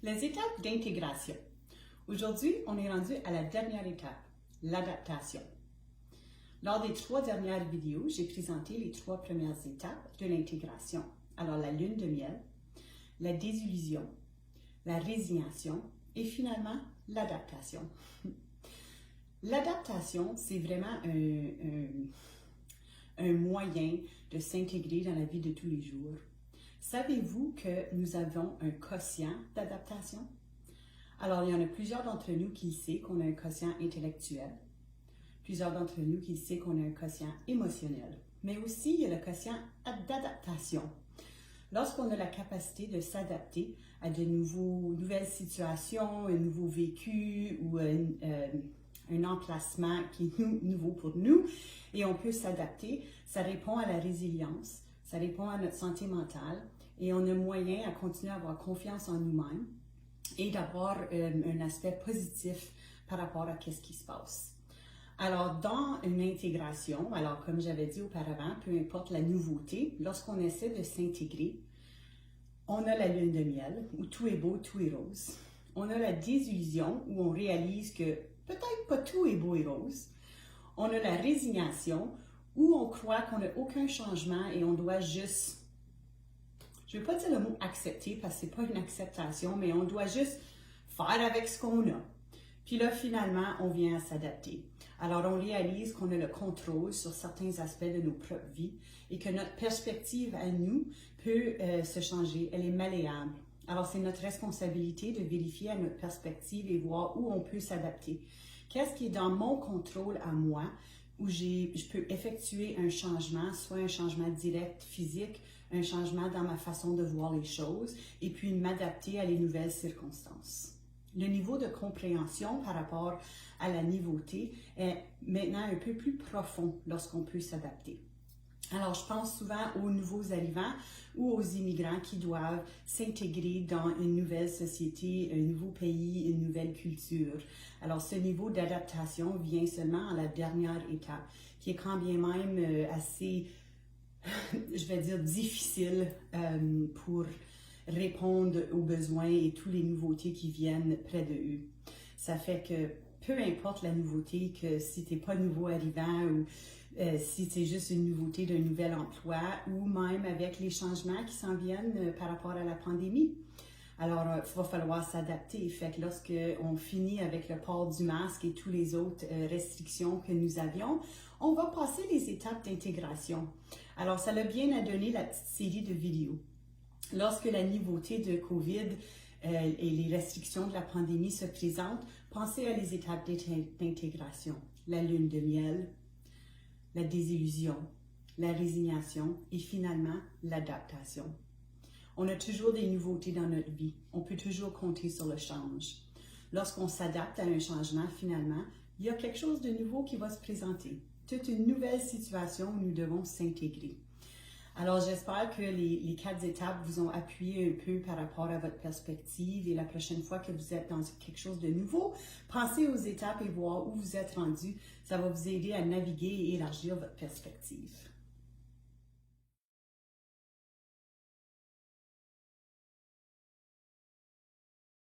Les étapes d'intégration. Aujourd'hui, on est rendu à la dernière étape, l'adaptation. Lors des 3 dernières vidéos, j'ai présenté les 3 premières étapes de l'intégration. Alors, la lune de miel, la désillusion, la résignation et finalement, l'adaptation. L'adaptation, c'est vraiment un moyen de s'intégrer dans la vie de tous les jours. Savez-vous que nous avons un quotient d'adaptation? Alors, il y en a plusieurs d'entre nous qui savent qu'on a un quotient intellectuel, plusieurs d'entre nous qui savent qu'on a un quotient émotionnel, mais aussi il y a le quotient d'adaptation. Lorsqu'on a la capacité de s'adapter à de nouvelles situations, un nouveau vécu ou un emplacement qui est nouveau pour nous, et on peut s'adapter, ça répond à la résilience, ça répond à notre santé mentale, et on a moyen à continuer à avoir confiance en nous-mêmes et d'avoir un aspect positif par rapport à ce qui se passe. Alors, dans une intégration, alors comme j'avais dit auparavant, peu importe la nouveauté, lorsqu'on essaie de s'intégrer, on a la lune de miel, où tout est beau, tout est rose. On a la désillusion, où on réalise que peut-être pas tout est beau et rose. On a la résignation, où on croit qu'on n'a aucun changement et on doit juste, je ne veux pas dire le mot accepter parce que ce n'est pas une acceptation, mais on doit juste faire avec ce qu'on a. Puis là, finalement, on vient à s'adapter. Alors, on réalise qu'on a le contrôle sur certains aspects de nos propres vies et que notre perspective à nous peut se changer. Elle est malléable. Alors, c'est notre responsabilité de vérifier à notre perspective et voir où on peut s'adapter. Qu'est-ce qui est dans mon contrôle à moi, où je peux effectuer un changement, soit un changement direct physique, un changement dans ma façon de voir les choses, et puis m'adapter à les nouvelles circonstances. Le niveau de compréhension par rapport à la nouveauté est maintenant un peu plus profond lorsqu'on peut s'adapter. Alors, je pense souvent aux nouveaux arrivants ou aux immigrants qui doivent s'intégrer dans une nouvelle société, un nouveau pays, une nouvelle culture. Alors, ce niveau d'adaptation vient seulement à la dernière étape, qui est quand bien même assez, je vais dire, difficile pour répondre aux besoins et toutes les nouveautés qui viennent près de eux. Ça fait que peu importe la nouveauté, que si tu n'es pas nouveau arrivant ou si c'est juste une nouveauté d'un nouvel emploi ou même avec les changements qui s'en viennent par rapport à la pandémie. Alors, il va falloir s'adapter. Fait que lorsqu'on finit avec le port du masque et toutes les autres restrictions que nous avions, on va passer les étapes d'intégration. Alors, ça l'a bien à donner la petite série de vidéos. Lorsque la nouveauté de COVID et les restrictions de la pandémie se présentent, pensez à les étapes d'intégration. La lune de miel, la désillusion, la résignation et finalement l'adaptation. On a toujours des nouveautés dans notre vie. On peut toujours compter sur le change. Lorsqu'on s'adapte à un changement, finalement, il y a quelque chose de nouveau qui va se présenter. Toute une nouvelle situation où nous devons s'intégrer. Alors, j'espère que les 4 étapes vous ont appuyé un peu par rapport à votre perspective et la prochaine fois que vous êtes dans quelque chose de nouveau, pensez aux étapes et voir où vous êtes rendu. Ça va vous aider à naviguer et élargir votre perspective.